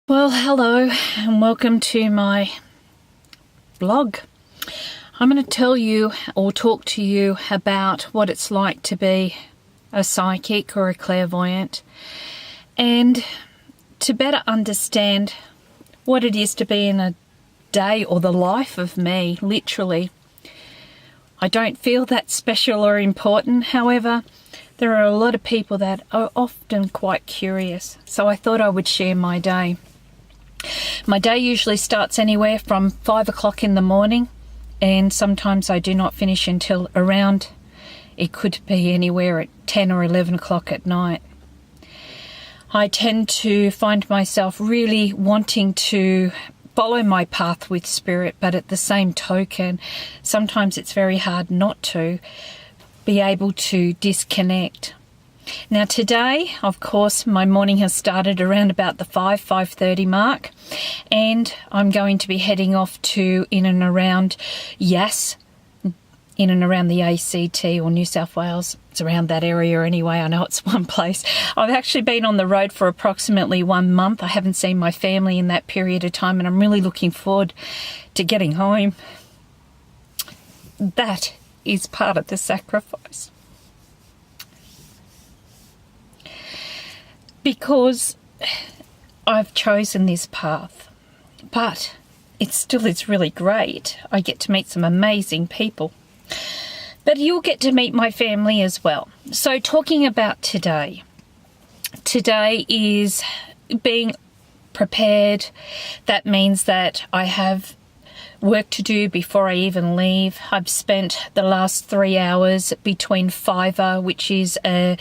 Well, hello and welcome to my blog. I'm going to tell you or talk to you about what it's like to be a psychic or a clairvoyant, and to better understand what it is to be in a day or the life of me, literally. I don't feel that special or important. However, there are a lot of people that are often quite curious, so I thought I would share my day. My day usually starts anywhere from 5 o'clock in the morning, and sometimes I do not finish until around, it could be anywhere at 10 or 11 o'clock at night. I tend to find myself really wanting to follow my path with spirit, but at the same token, sometimes it's very hard not to be able to disconnect. Now today, of course, my morning has started around about the 5:30 mark, and I'm going to be heading off to in and around Yass, in and around the ACT or New South Wales. It's around that area anyway. I know it's one place. I've actually been on the road for approximately 1 month. I haven't seen my family in that period of time, and I'm really looking forward to getting home. That is part of the sacrifice. Because I've chosen this path, but it still is really great. I get to meet some amazing people, but you'll get to meet my family as well. So talking about today is being prepared. That means that I have work to do before I even leave. I've spent the last 3 hours between Fiverr, which is a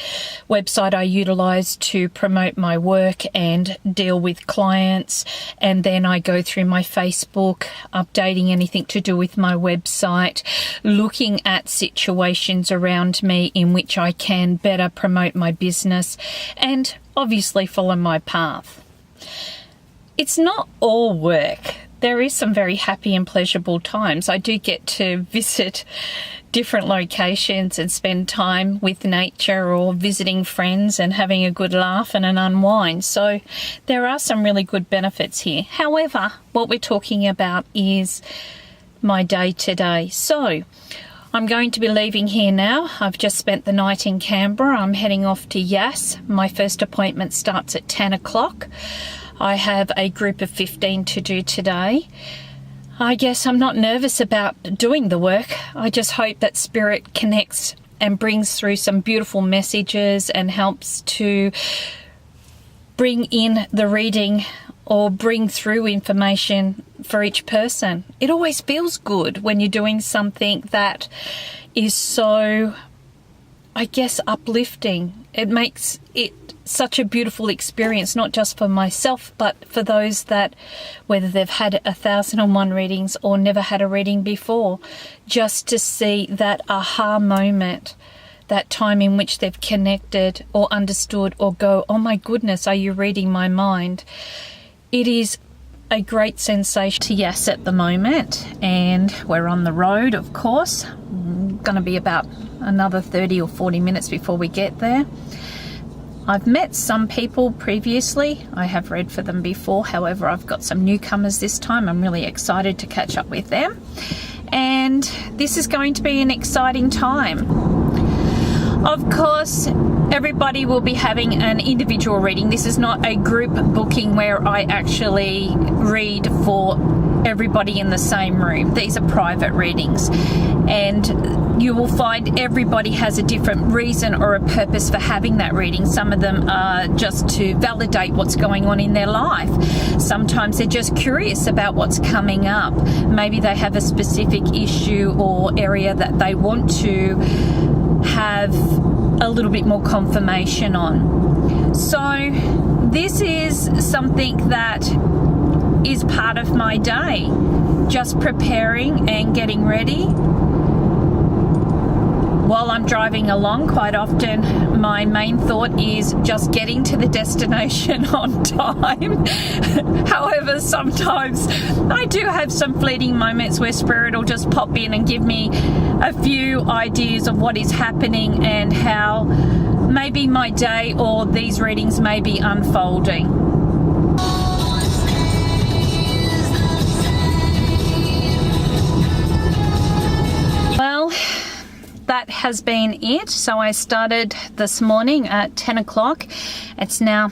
website I utilize to promote my work and deal with clients, and then I go through my Facebook, updating anything to do with my website, looking at situations around me in which I can better promote my business and obviously follow my path. It's not all work. There is some very happy and pleasurable times. I do get to visit different locations and spend time with nature or visiting friends and having a good laugh and an unwind. So there are some really good benefits here. However, what we're talking about is my day today. So I'm going to be leaving here now. I've just spent the night in Canberra. I'm heading off to Yass. My first appointment starts at 10 o'clock. I have a group of 15 to do today. I guess I'm not nervous about doing the work. I just hope that Spirit connects and brings through some beautiful messages and helps to bring in the reading or bring through information for each person. It always feels good when you're doing something that is so, I guess, uplifting. It makes it such a beautiful experience, not just for myself, but for those that, whether they've had 1,001 readings or never had a reading before, just to see that aha moment, that time in which they've connected or understood or go, oh my goodness, are you reading my mind? It is a great sensation to Yass at the moment, and we're on the road, of course. Going to be about another 30 or 40 minutes before we get there. I've met some people previously. I have read for them before. However, I've got some newcomers this time. I'm really excited to catch up with them. And this is going to be an exciting time. Of course, everybody will be having an individual reading. This is not a group booking where I actually read for everybody in the same room. These are private readings, and you will find everybody has a different reason or a purpose for having that reading. Some of them are just to validate what's going on in their life. Sometimes they're just curious about what's coming up. Maybe they have a specific issue or area that they want to have a little bit more confirmation on. So this is something that is part of my day, just preparing and getting ready. While I'm driving along, quite often my main thought is just getting to the destination on time. However, sometimes I do have some fleeting moments where Spirit will just pop in and give me a few ideas of what is happening and how maybe my day or these readings may be unfolding. has been it. So I started this morning at 10 o'clock. It's now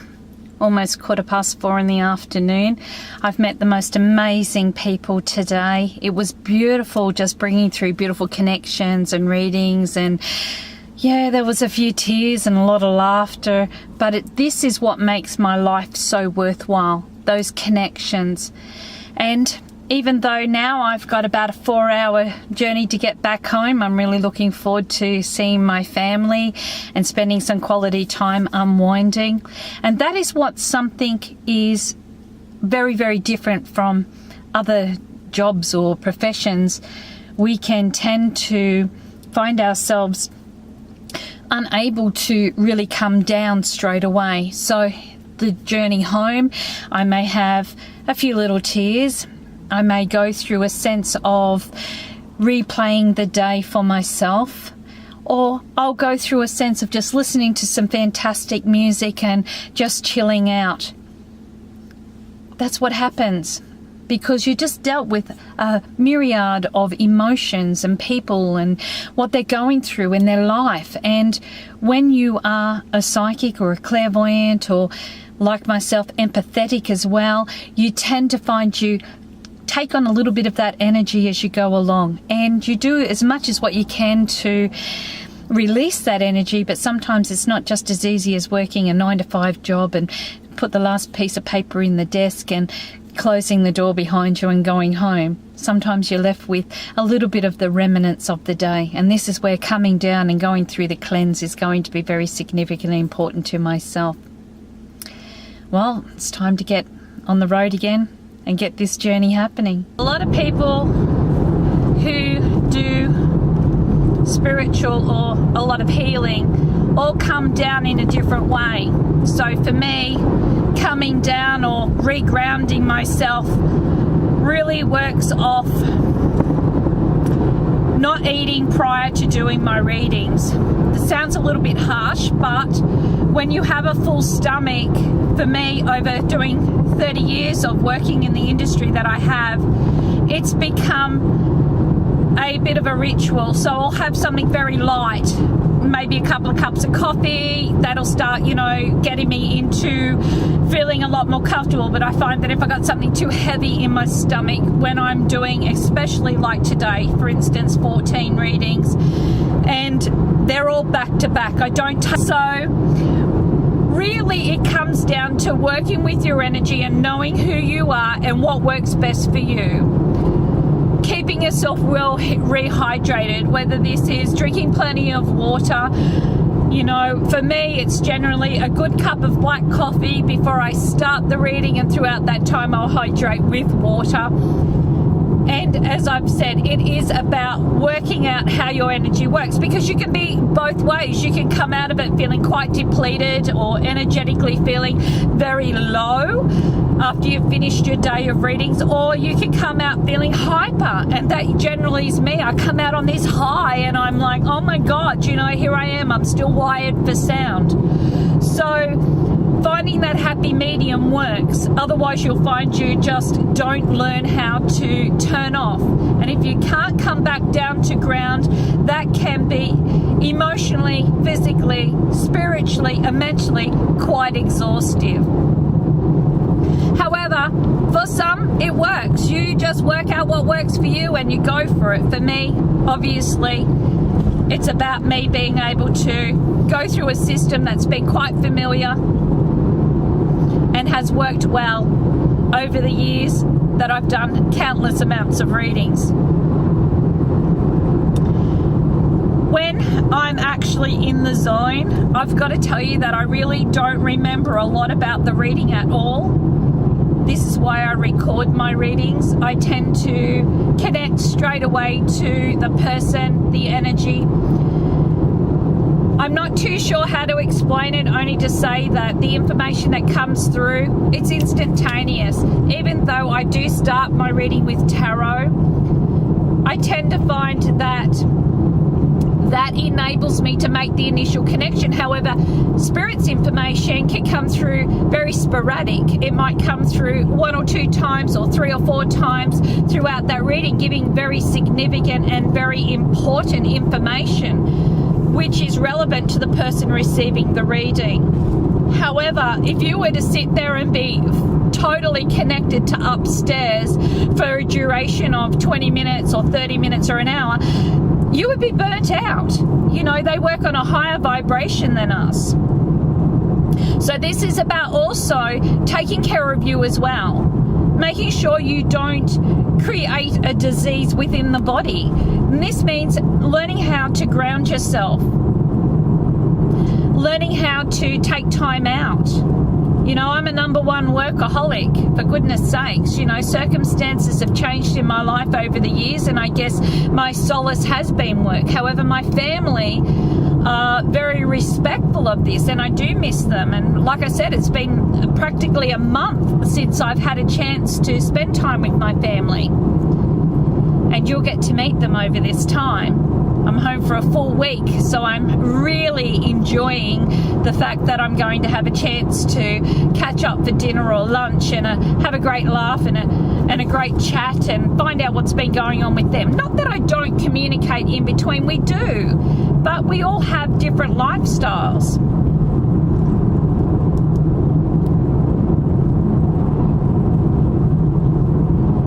almost 4:15 in the afternoon. I've met the most amazing people today. It was beautiful, just bringing through beautiful connections and readings, and yeah, there was a few tears and a lot of laughter, but this is what makes my life so worthwhile, those connections. And even though now I've got about a 4-hour journey to get back home, I'm really looking forward to seeing my family and spending some quality time unwinding. And that is what something is very, very different from other jobs or professions. We can tend to find ourselves unable to really come down straight away. So the journey home, I may have a few little tears. I may go through a sense of replaying the day for myself, or I'll go through a sense of just listening to some fantastic music and just chilling out. That's what happens, because you just dealt with a myriad of emotions and people and what they're going through in their life. And when you are a psychic or a clairvoyant, or like myself, empathetic as well, you tend to find you take on a little bit of that energy as you go along, and you do as much as what you can to release that energy. But sometimes it's not just as easy as working a 9-to-5 job and put the last piece of paper in the desk and closing the door behind you and going home. Sometimes you're left with a little bit of the remnants of the day, and this is where coming down and going through the cleanse is going to be very significantly important to myself. Well, it's time to get on the road again and get this journey happening. A lot of people who do spiritual or a lot of healing all come down in a different way. So for me, coming down or regrounding myself really works off not eating prior to doing my readings. This sounds a little bit harsh, but when you have a full stomach, for me, over doing 30 years of working in the industry that I have, it's become a bit of a ritual. So I'll have something very light, maybe a couple of cups of coffee. That'll start, getting me into feeling a lot more comfortable. But I find that if I got something too heavy in my stomach when I'm doing, especially like today, for instance, 14 readings, and they're all back to back, I don't really, it comes down to working with your energy and knowing who you are and what works best for you. Keeping yourself well rehydrated, whether this is drinking plenty of water. For me, it's generally a good cup of black coffee before I start the reading, and throughout that time I'll hydrate with water. And as I've said, it is about working out how your energy works, because you can be both ways. You can come out of it feeling quite depleted or energetically feeling very low after you've finished your day of readings, or you can come out feeling hyper, and that generally is me. I come out on this high and I'm like, oh my God, here I am, I'm still wired for sound. So finding that happy medium works. Otherwise you'll find you just don't learn how to turn off. And if you can't come back down to ground, that can be emotionally, physically, spiritually, and mentally quite exhaustive. However, for some, it works. You just work out what works for you and you go for it. For me, obviously, it's about me being able to go through a system that's been quite familiar and has worked well over the years that I've done countless amounts of readings. When I'm actually in the zone, I've got to tell you that I really don't remember a lot about the reading at all. This is why I record my readings. I tend to connect straight away to the person, the energy. I'm not too sure how to explain it, only to say that the information that comes through, it's instantaneous. Even though I do start my reading with tarot, I tend to find that enables me to make the initial connection. However, Spirit's information can come through very sporadic. It might come through 1 or 2 times or 3 or 4 times throughout that reading, giving very significant and very important information. which is relevant to the person receiving the reading. However, if you were to sit there and be totally connected to upstairs for a duration of 20 minutes or 30 minutes or an hour, you would be burnt out. You know, they work on a higher vibration than us. So this is about also taking care of you as well, making sure you don't create a disease within the body. And this means learning how to ground yourself, learning how to take time out. You know, I'm a number one workaholic, for goodness sakes. You know, circumstances have changed in my life over the years, and I guess my solace has been work. However, my family are very respectful of this, and I do miss them. And like I said, it's been practically a month since I've had a chance to spend time with my family. And you'll get to meet them over this time. I'm home for a full week, so I'm really enjoying the fact that I'm going to have a chance to catch up for dinner or lunch and have a great laugh and a great chat and find out what's been going on with them. Not that I don't communicate in between, we do, but we all have different lifestyles.